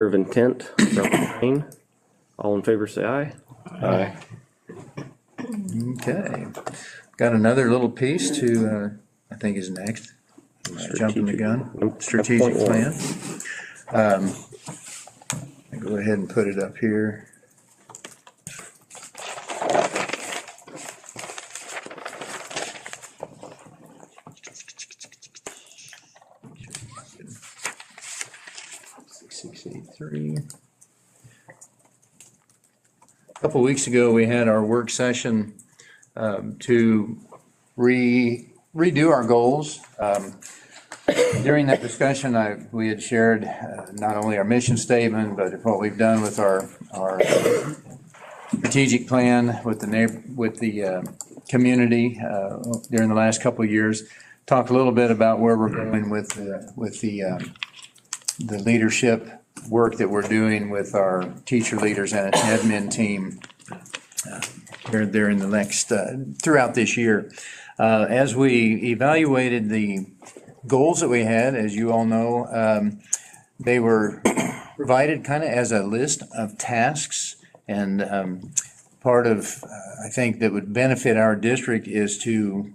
of intent, Wayne. All in favor, say aye. Aye. Okay. Got another little piece to, I think is next. Jumping the gun. Nope. Strategic Point plan. I'll go ahead and put it up here. A couple weeks ago, we had our work session to redo our goals. During that discussion, we had shared not only our mission statement, but what we've done with our strategic plan with the community during the last couple of years. Talked a little bit about where we're going with the leadership work that we're doing with our teacher leaders and admin team there in the next throughout this year. As we evaluated the goals that we had, as you all know, they were provided kind of as a list of tasks, and part of I think that would benefit our district is to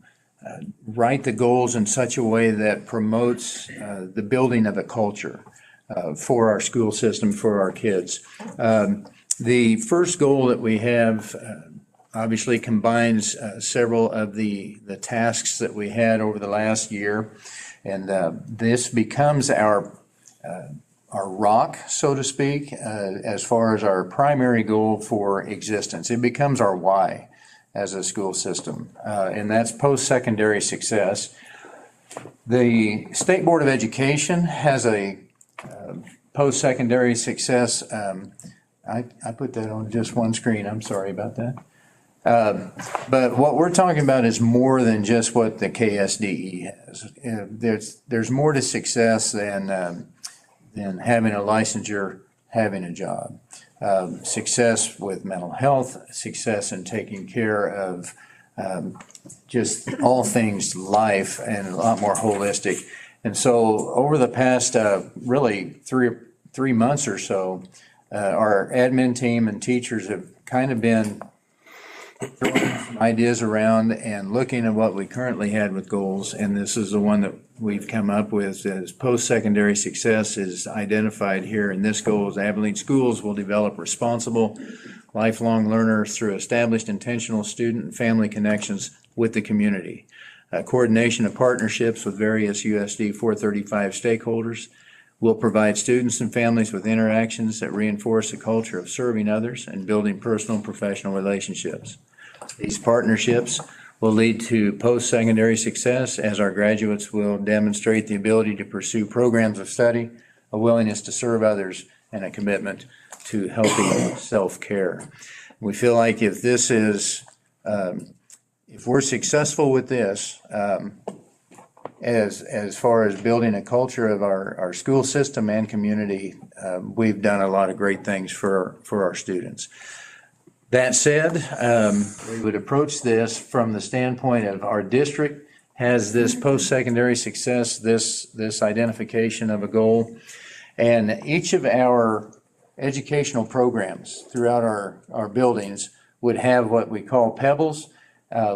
write the goals in such a way that promotes the building of a culture for our school system, for our kids. The first goal that we have obviously combines several of the tasks that we had over the last year, and this becomes our rock, so to speak, as far as our primary goal for existence. It becomes our why as a school system, and that's post-secondary success. The State Board of Education has a post-secondary success. I put that on just one screen. I'm sorry about that. But what we're talking about is more than just what the KSDE has. There's more to success than having a licensure, having a job. Success with mental health, success in taking care of just all things life, and a lot more holistic. And so over the past really three months or so, our admin team and teachers have kind of been throwing some ideas around and looking at what we currently had with goals. And this is the one that we've come up with as post-secondary success is identified here. And this goal is Abilene schools will develop responsible, lifelong learners through established intentional student and family connections with the community. Coordination of partnerships with various USD 435 stakeholders will provide students and families with interactions that reinforce a culture of serving others and building personal and professional relationships. These partnerships will lead to post-secondary success as our graduates will demonstrate the ability to pursue programs of study, a willingness to serve others, and a commitment to healthy self-care. We feel like if this is if we're successful with this, as far as building a culture of our school system and community, we've done a lot of great things for our students. That said, we would approach this from the standpoint of our district has this post-secondary success, this identification of a goal, and each of our educational programs throughout our buildings would have what we call pebbles,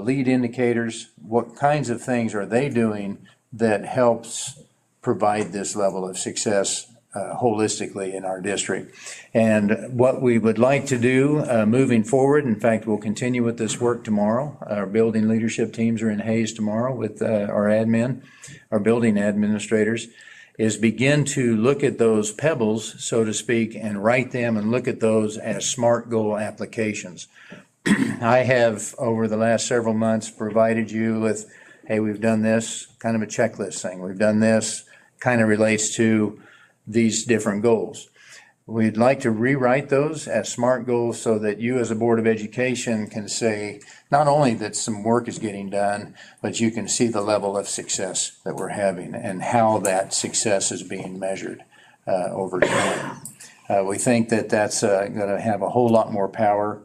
lead indicators. What kinds of things are they doing that helps provide this level of success holistically in our district? And what we would like to do moving forward, in fact, we'll continue with this work tomorrow. Our building leadership teams are in Hayes tomorrow with our building administrators, is begin to look at those pebbles, so to speak, and write them and look at those as SMART goal applications. I have, over the last several months, provided you with, hey, we've done this, kind of a checklist thing. We've done this, kind of relates to these different goals. We'd like to rewrite those as SMART goals so that you as a Board of Education can say not only that some work is getting done, but you can see the level of success that we're having and how that success is being measured over time. We think that that's going to have a whole lot more power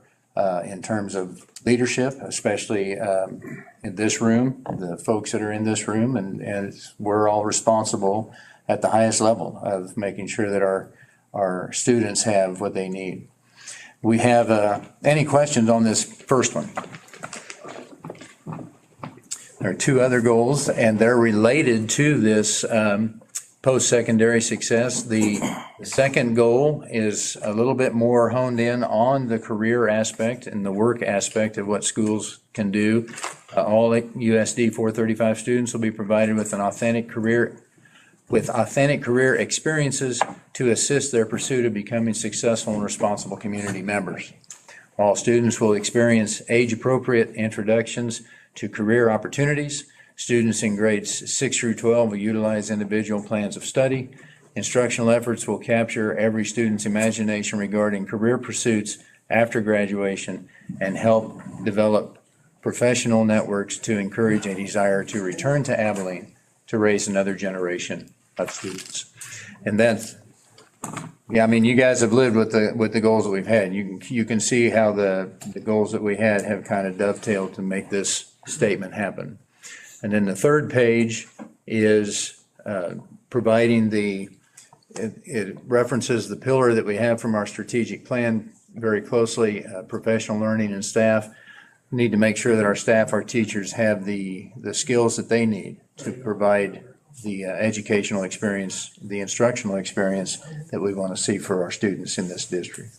in terms of leadership, especially in this room, the folks that are in this room, and we're all responsible at the highest level of making sure that our students have what they need. We have any questions on this first one? There are two other goals, and they're related to this post-secondary success. The second goal is a little bit more honed in on the career aspect and the work aspect of what schools can do. All USD 435 students will be provided with authentic career experiences to assist their pursuit of becoming successful and responsible community members. All students will experience age-appropriate introductions to career opportunities. Students in grades 6 through 12 will utilize individual plans of study. Instructional efforts will capture every student's imagination regarding career pursuits after graduation and help develop professional networks to encourage a desire to return to Abilene to raise another generation of students. And that's, yeah, I mean, you guys have lived with the goals that we've had. You can see how the goals that we had have kind of dovetailed to make this statement happen. And then the third page is providing it references the pillar that we have from our strategic plan very closely. Professional learning and staff need to make sure that our staff, our teachers have the skills that they need to provide the educational experience, the instructional experience that we want to see for our students in this district.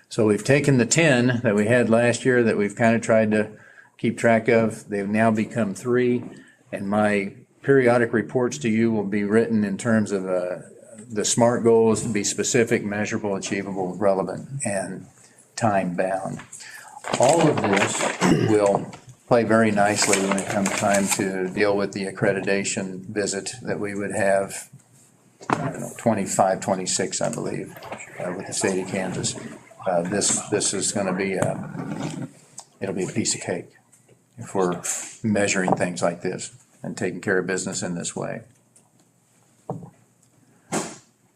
So we've taken the 10 that we had last year that we've kind of tried to keep track of. They've now become 3, and my periodic reports to you will be written in terms of the SMART goals to be specific, measurable, achievable, relevant, and time-bound. All of this will play very nicely when it comes time to deal with the accreditation visit that we would have, I don't know, 25, 26, I believe, with the state of Kansas. This is going to be, it'll be a piece of cake if we're measuring things like this and taking care of business in this way.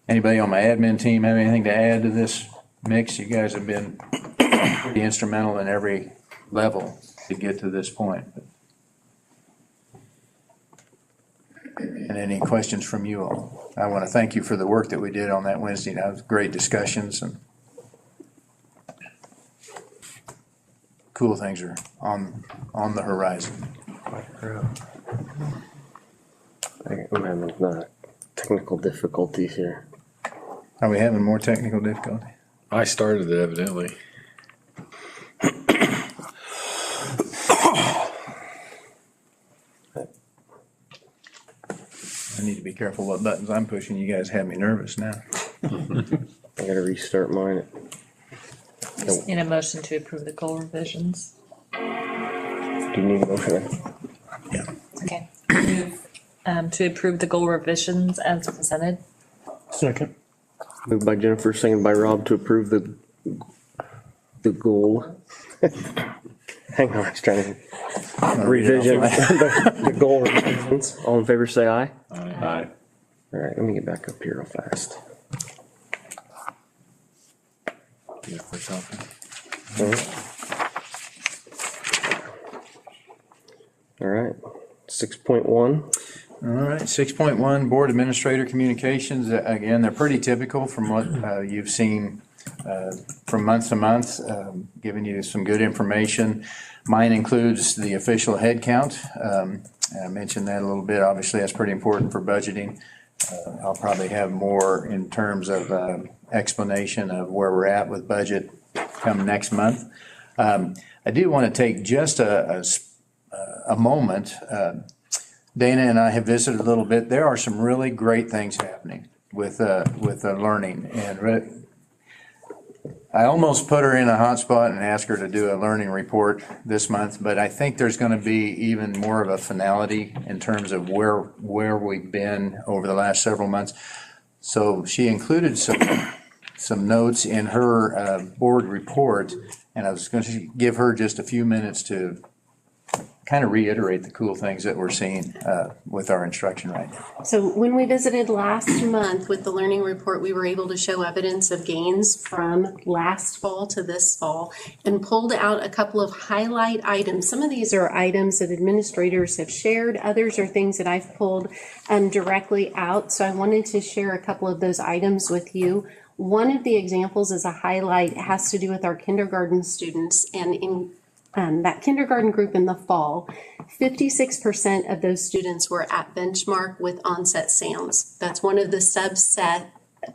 Anybody on my admin team have anything to add to this mix? You guys have been pretty instrumental in every level to get to this point. And any questions from you all? I want to thank you for the work that we did on that Wednesday. That was great discussions, and cool things are on the horizon. I'm having technical difficulties here. Are we having more technical difficulty? I started it evidently. I need to be careful what buttons I'm pushing. You guys have me nervous now. I gotta restart mine. Just need a motion to approve the goal revisions. Do you need a motion? Yeah. Okay. Move to approve the goal revisions as presented. Second. Moved by Jennifer, seconded by Rob to approve the goal. Hang on, I was trying to revision the goal revisions. All in favor, say aye. Aye. All right, let me get back up here real fast. Yeah, for something. All right, 6.1. All right, 6.1, Board Administrator Communications. Again, they're pretty typical from what you've seen from month to month, giving you some good information. Mine includes the official head count. I mentioned that a little bit. Obviously, that's pretty important for budgeting. I'll probably have more in terms of explanation of where we're at with budget come next month. I do want to take just a moment. Dana and I have visited a little bit. There are some really great things happening with learning, and I almost put her in a hot spot and asked her to do a learning report this month, but I think there's going to be even more of a finality in terms of where we've been over the last several months. So she included some notes in her board report, and I was going to give her just a few minutes to kind of reiterate the cool things that we're seeing with our instruction right now. So when we visited last month with the learning report, we were able to show evidence of gains from last fall to this fall and pulled out a couple of highlight items. Some of these are items that administrators have shared. Others are things that I've pulled directly out. So I wanted to share a couple of those items with you. One of the examples as a highlight has to do with our kindergarten students, and in that kindergarten group in the fall, 56% of those students were at benchmark with onset sounds. That's one of the subset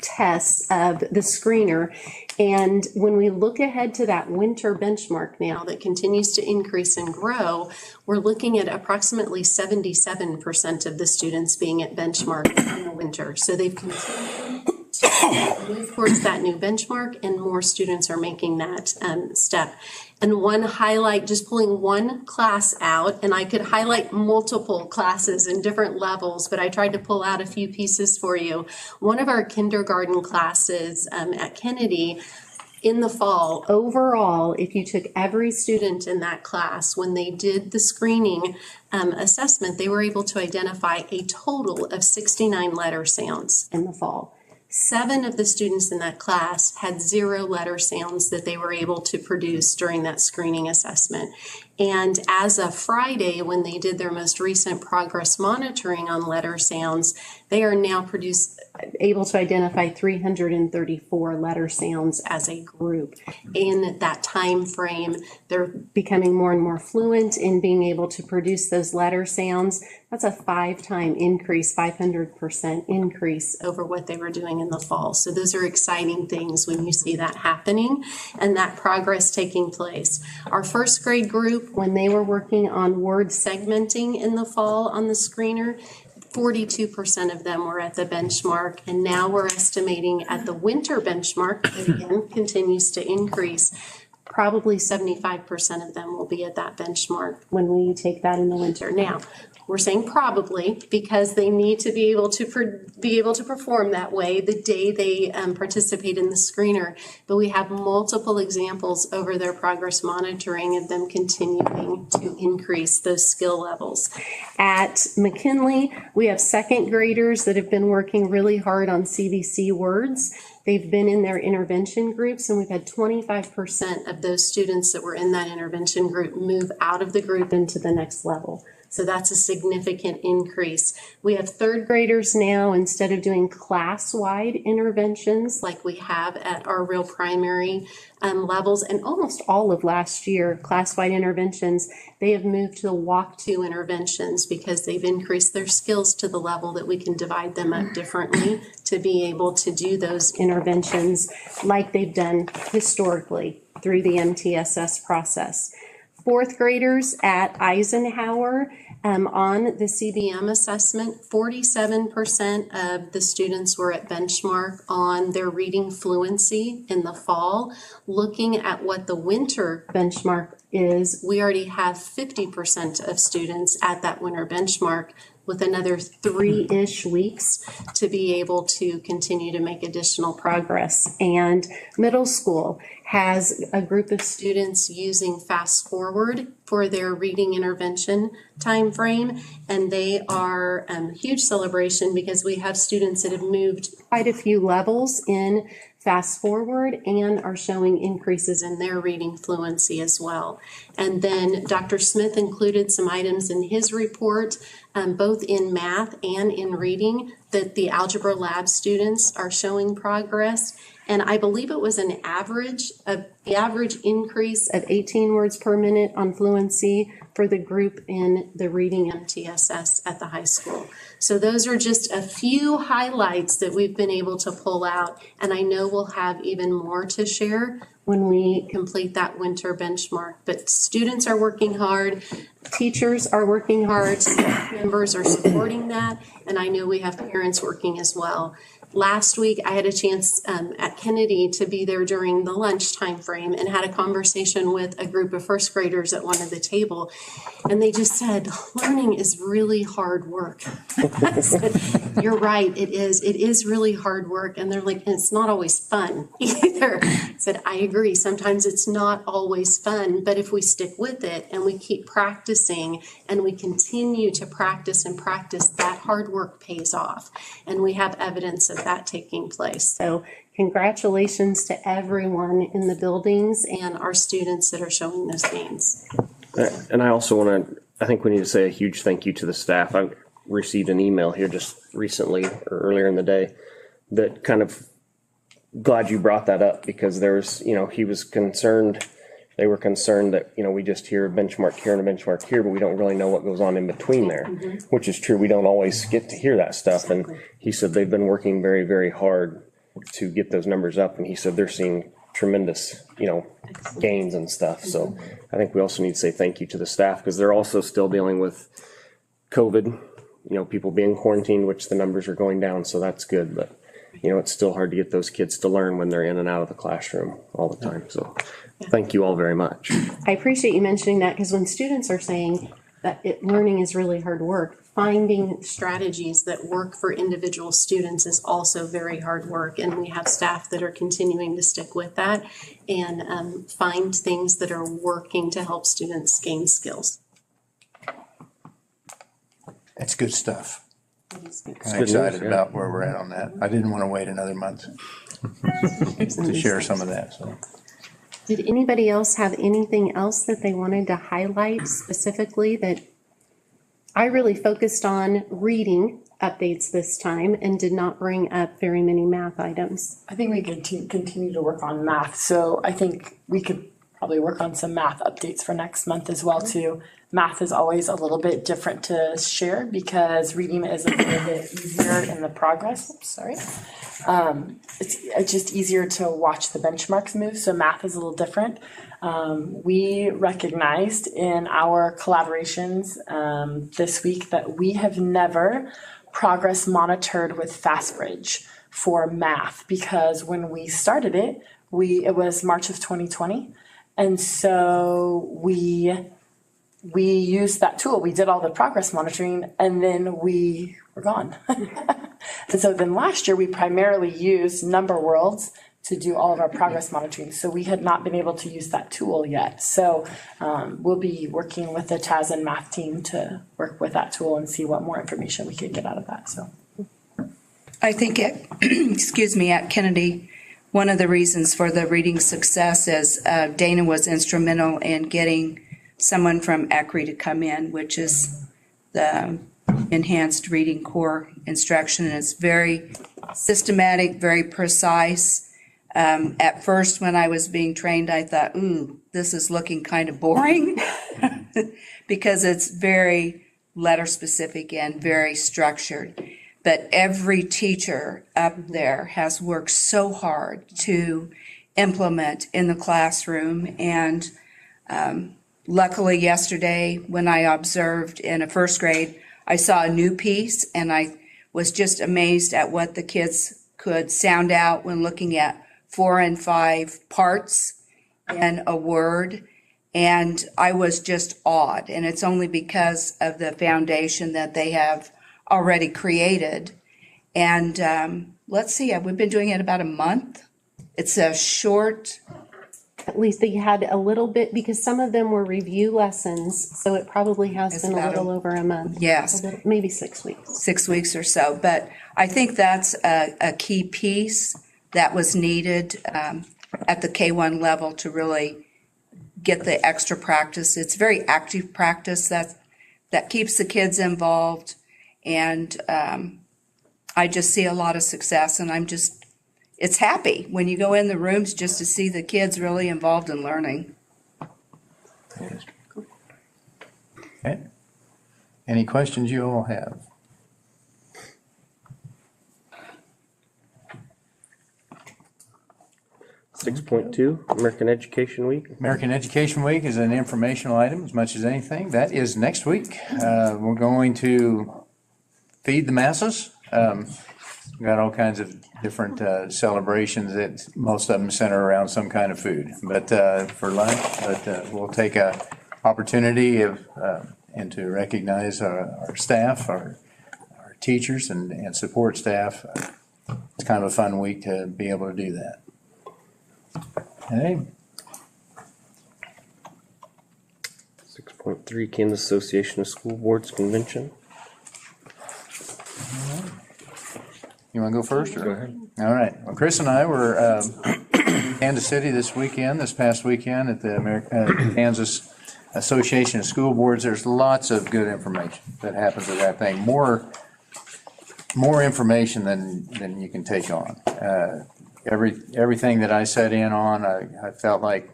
tests of the screener. And when we look ahead to that winter benchmark now that continues to increase and grow, we're looking at approximately 77% of the students being at benchmark in the winter. So they've continued to move towards that new benchmark, and more students are making that step. And one highlight, just pulling one class out, and I could highlight multiple classes in different levels, but I tried to pull out a few pieces for you. One of our kindergarten classes at Kennedy in the fall, overall, if you took every student in that class, when they did the screening assessment, they were able to identify a total of 69 letter sounds in the fall. 7 of the students in that class had 0 letter sounds that they were able to produce during that screening assessment. And as of Friday, when they did their most recent progress monitoring on letter sounds, they are now able to identify 334 letter sounds as a group. In that time frame, they're becoming more and more fluent in being able to produce those letter sounds. That's a 5-time increase, 500% increase over what they were doing in the fall. So those are exciting things when you see that happening and that progress taking place. Our first grade group, when they were working on word segmenting in the fall on the screener, 42% of them were at the benchmark, and now we're estimating at the winter benchmark, that again continues to increase, probably 75% of them will be at that benchmark when we take that in the winter. Now, we're saying probably because they need to be able to perform that way the day they participate in the screener. But we have multiple examples over their progress monitoring of them continuing to increase those skill levels. At McKinley, we have second graders that have been working really hard on CVC words. They've been in their intervention groups, and we've had 25% of those students that were in that intervention group move out of the group into the next level. So that's a significant increase. We have third graders now, instead of doing class-wide interventions like we have at our real primary levels, and almost all of last year, class-wide interventions, they have moved to the walk-to interventions because they've increased their skills to the level that we can divide them up differently to be able to do those interventions like they've done historically through the MTSS process. Fourth graders at Eisenhower, on the CBM assessment, 47% of the students were at benchmark on their reading fluency in the fall. Looking at what the winter benchmark is, we already have 50% of students at that winter benchmark, with another 3-ish weeks to be able to continue to make additional progress. And middle school has a group of students using Fast Forward for their reading intervention time frame, and they are a huge celebration because we have students that have moved quite a few levels in Fast Forward and are showing increases in their reading fluency as well. And then Dr. Smith included some items in his report, both in math and in reading, that the Algebra Lab students are showing progress. And I believe it was the average increase of 18 words per minute on fluency for the group in the reading MTSS at the high school. So those are just a few highlights that we've been able to pull out, and I know we'll have even more to share when we complete that winter benchmark. But students are working hard, teachers are working hard, staff members are supporting that, and I know we have parents working as well. Last week, I had a chance at Kennedy to be there during the lunch time frame and had a conversation with a group of first graders at one of the table. And they just said, learning is really hard work. I said, you're right, it is. It is really hard work. And they're like, and it's not always fun either. I said, I agree. Sometimes it's not always fun, but if we stick with it and we keep practicing and we continue to practice and practice, that hard work pays off. And we have evidence of that taking place. So congratulations to everyone in the buildings and our students that are showing those gains. And I also I think we need to say a huge thank you to the staff. I received an email here just recently or earlier in the day that kind of glad you brought that up because there's, he was concerned, they were concerned that, we just hear a benchmark here and a benchmark here, but we don't really know what goes on in between there, which is true. We don't always get to hear that stuff. And he said they've been working very, very hard to get those numbers up. And he said they're seeing tremendous, gains and stuff. So I think we also need to say thank you to the staff because they're also still dealing with COVID, people being quarantined, which the numbers are going down. So that's good. But, it's still hard to get those kids to learn when they're in and out of the classroom all the time. So thank you all very much. I appreciate you mentioning that because when students are saying that learning is really hard work, finding strategies that work for individual students is also very hard work. And we have staff that are continuing to stick with that and find things that are working to help students gain skills. That's good stuff. That is good. I'm excited about where we're at on that. I didn't want to wait another month to share some of that, so. Did anybody else have anything else that they wanted to highlight specifically that I really focused on reading updates this time and did not bring up very many math items? I think we could continue to work on math. So I think we could probably work on some math updates for next month as well too. Math is always a little bit different to share because reading is a little bit easier in the progress. It's just easier to watch the benchmarks move. So math is a little different. We recognized in our collaborations this week that we have never progress monitored with FastBridge for math because when we started it was March of 2020. And so we used that tool. We did all the progress monitoring and then we were gone. And so then last year we primarily used Number Worlds to do all of our progress monitoring. So we had not been able to use that tool yet. So we'll be working with the TAS and math team to work with that tool and see what more information we could get out of that. So I think at Kennedy, one of the reasons for the reading success is Dana was instrumental in getting someone from ECRI to come in, which is the Enhanced Reading Core Instruction. And it's very systematic, very precise. At first, when I was being trained, I thought, ooh, this is looking kind of boring because it's very letter specific and very structured. But every teacher up there has worked so hard to implement in the classroom. And luckily yesterday, when I observed in a first grade, I saw a new piece and I was just amazed at what the kids could sound out when looking at 4 and 5 parts in a word. And I was just awed. And it's only because of the foundation that they have already created. And let's see, we've been doing it about a month. It's a short. At least they had a little bit, because some of them were review lessons, so it probably has been a little over a month. Yes. Maybe 6 weeks. 6 weeks or so. But I think that's a key piece that was needed at the K1 level to really get the extra practice. It's very active practice that keeps the kids involved. And I just see a lot of success, and it's happy when you go in the rooms just to see the kids really involved in learning. Okay. Any questions you all have? .2 American Education Week. American Education Week is an informational item as much as anything. That is next week. We're going to feed the masses. We've got all kinds of different celebrations that most of them center around some kind of food, but for lunch. But we'll take a opportunity and to recognize our staff, our teachers and support staff. It's kind of a fun week to be able to do that. Okay. 6.3 Kansas Association of School Boards Convention. You want to go first? Or? Go ahead. All right. Well, Chris and I were in Kansas City this past weekend at the Kansas Association of School Boards. There's lots of good information that happens at that thing. More information than you can take on. everything that I sat in on, I felt like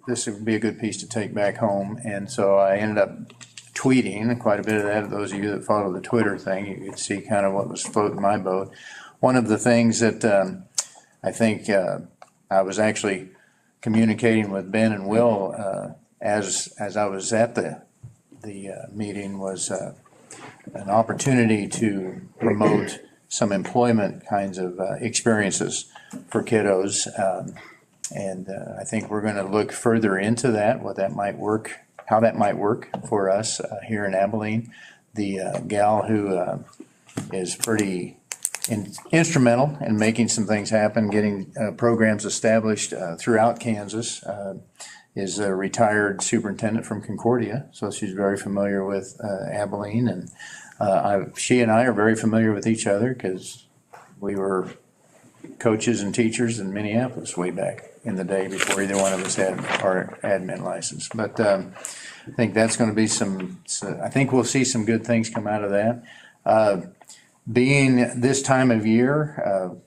this would be a good piece to take back home. And so I ended up tweeting quite a bit of that. Those of you that follow the Twitter thing, you could see kind of what was floating my boat. One of the things that I think I was actually communicating with Ben and Will as I was at the meeting was an opportunity to promote some employment kinds of experiences for kiddos. And I think we're going to look further into that, what that might work, how that might work for us here in Abilene. The gal who is pretty instrumental in making some things happen, getting programs established throughout Kansas, is a retired superintendent from Concordia, so she's very familiar with Abilene, and she and I are very familiar with each other because we were coaches and teachers in Minneapolis way back in the day before either one of us had our admin license. But I think that's going to be I think we'll see some good things come out of that. Being this time of year,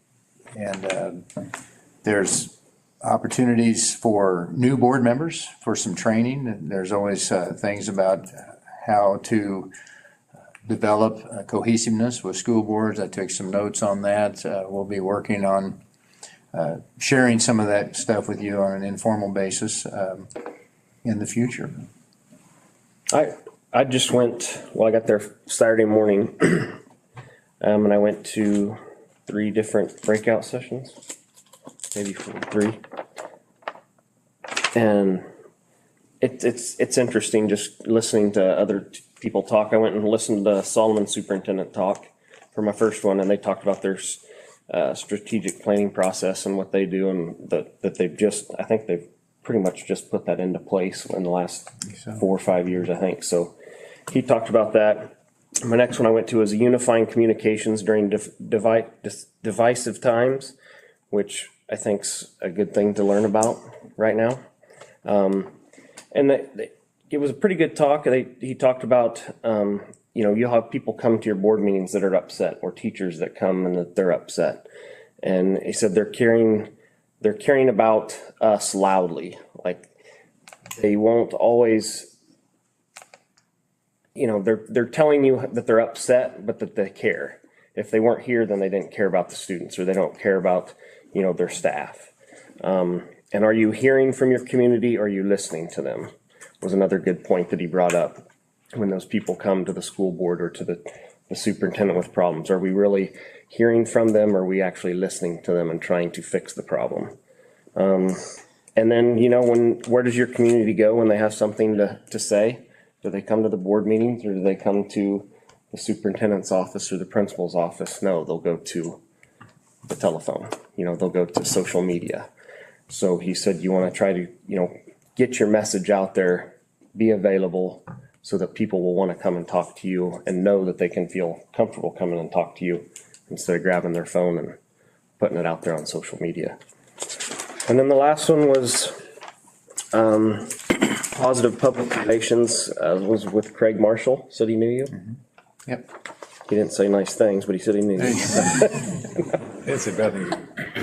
and there's opportunities for new board members for some training. There's always things about how to develop cohesiveness with school boards. I took some notes on that. We'll be working on sharing some of that stuff with you on an informal basis in the future. I just went, I got there Saturday morning and I went to 3 different breakout sessions, maybe 3. And it's interesting just listening to other people talk. I went and listened to Solomon's superintendent talk for my first one, and they talked about their strategic planning process and what they do, and that they've just, I think they've pretty much just put that into place in the last 4 or 5 years, I think. So he talked about that. My next one I went to was unifying communications during divisive times, which I think's a good thing to learn about right now. And it was a pretty good talk. He talked about, you'll have people come to your board meetings that are upset, or teachers that come and that they're upset. And he said they're caring about us loudly. Like, they won't always, they're telling you that they're upset, but that they care. If they weren't here, then they didn't care about the students, or they don't care about, their staff. And are you hearing from your community, or are you listening to them? Was another good point that he brought up. When those people come to the school board or to the superintendent with problems, are we really hearing from them, or are we actually listening to them and trying to fix the problem? And then, where does your community go when they have something to say? Do they come to the board meetings, or do they come to the superintendent's office or the principal's office? No, they'll go to the telephone. They'll go to social media. So he said, you want to try to, get your message out there, be available, so that people will want to come and talk to you and know that they can feel comfortable coming and talk to you instead of grabbing their phone and putting it out there on social media. And then the last one was positive public relations, was with Craig Marshall. Said he knew you. Mm-hmm. Yep. He didn't say nice things, but he said he knew you. It's a bad thing.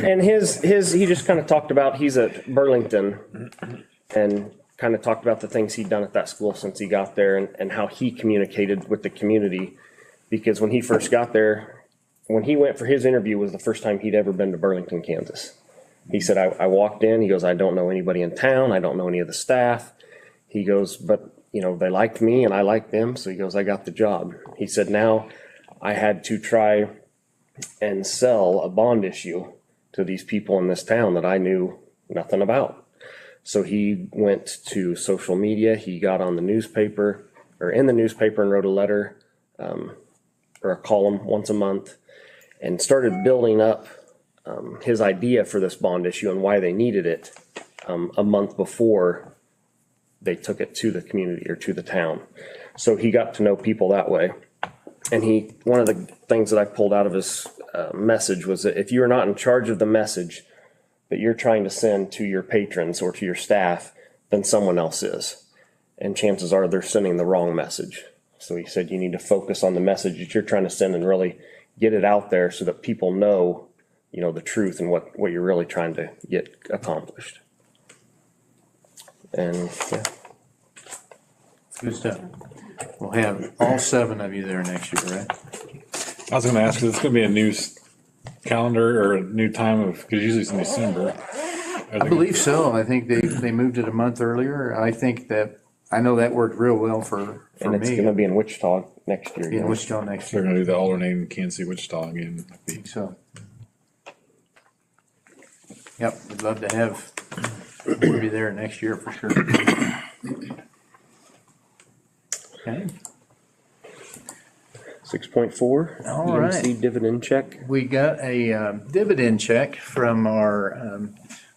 And he just kind of talked about, he's at Burlington, and kind of talked about the things he'd done at that school since he got there, and how he communicated with the community. Because when he first got there, when he went for his interview, was the first time he'd ever been to Burlington, Kansas. He said, I walked in, he goes, I don't know anybody in town, I don't know any of the staff. He goes, but they liked me and I liked them, so he goes, I got the job. He said, now I had to try and sell a bond issue to these people in this town that I knew nothing about. So he went to social media, he got on the newspaper, or in the newspaper, and wrote a letter or a column once a month, and started building up his idea for this bond issue and why they needed it a month before they took it to the community or to the town. So he got to know people that way. And one of the things that I pulled out of his message was that if you're not in charge of the message that you're trying to send to your patrons or to your staff, then someone else is. And chances are they're sending the wrong message. So he said you need to focus on the message that you're trying to send and really get it out there so that people know, you know, the truth and what you're really trying to get accomplished. And, yeah. Good stuff. We'll have all 7 of you there next year, right? I was gonna ask, is this gonna be a new calendar or a new time of, because usually it's in December. I believe so. I think they moved it a month earlier. I know that worked real well for And it's me. gonna be in Wichita next year. In Wichita next They're year. gonna do the alternating Kansas City, Wichita again. So. Yep, we'd love to have you there next year for sure. Okay, 6.4, All right. EMC dividend check. we got a dividend check from our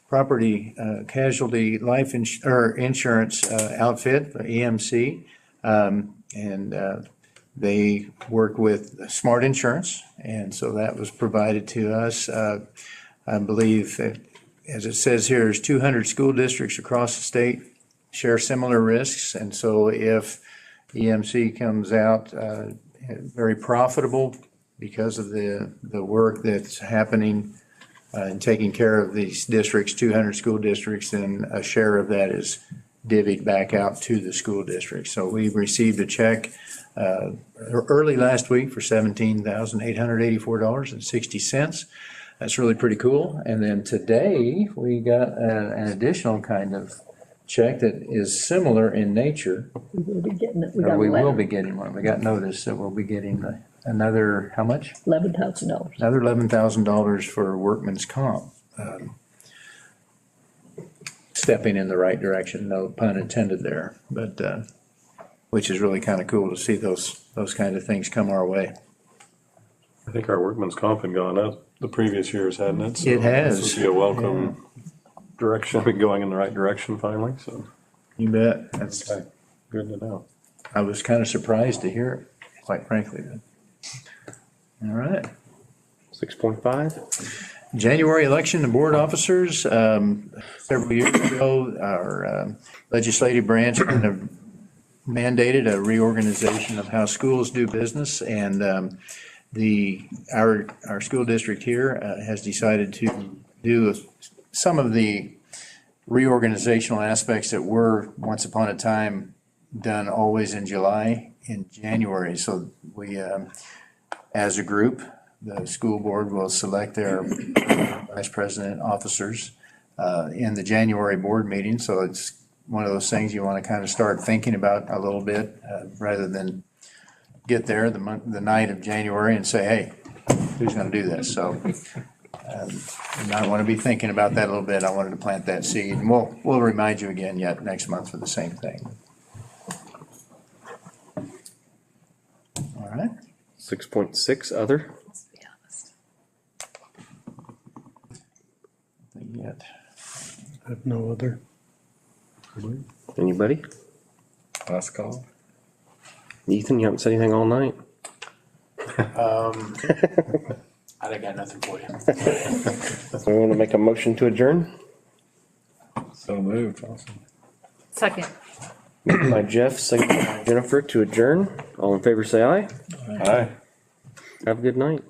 property casualty life insurance outfit, EMC. And they work with Smart Insurance, and so that was provided to us. I believe, that, as it says here, there's 200 school districts across the state share similar risks, and so if EMC comes out very profitable because of the work that's happening in taking care of these districts, 200 school districts, then a share of that is divvied back out to the school district. So we received a check early last week for $17,884.60. That's really pretty cool. And then today we got an additional kind of check that is similar in nature. We will be getting it. Or we will be getting one. We got notice that we'll be getting another, how much? $11,000. Another $11,000 for workman's comp. Stepping in the right direction, no pun intended there, but, which is really kind of cool to see those kind of things come our way. I think our workman's comp had gone up the previous years, hadn't it? So It has. This would be a welcome direction, we're going in the right direction finally, so You bet. That's, good to know. I was kind of surprised to hear it, quite frankly. All right. 6.5, January election of board officers. Several years ago, our legislative branch kind of mandated a reorganization of how schools do business, and our school district here has decided to do some of the reorganizational aspects that were once upon a time done always in July, in January. So we, as a group, the school board will select their vice president officers in the January board meeting. So it's one of those things you want to kind of start thinking about a little bit rather than get there the night of January and say, hey, who's going to do this? So and I want to be thinking about that a little bit. I wanted to plant that seed. And we'll remind you again yet next month for the same thing. All right. 6.6, other. Let's be honest. Yet. I have no other. Anybody? Last call. Ethan, you haven't said anything all night. I got nothing for you. So we want to make a motion to adjourn. So moved. Awesome. Second. By Jeff, second by Jennifer to adjourn. All in favor, say aye. Aye. Have a good night.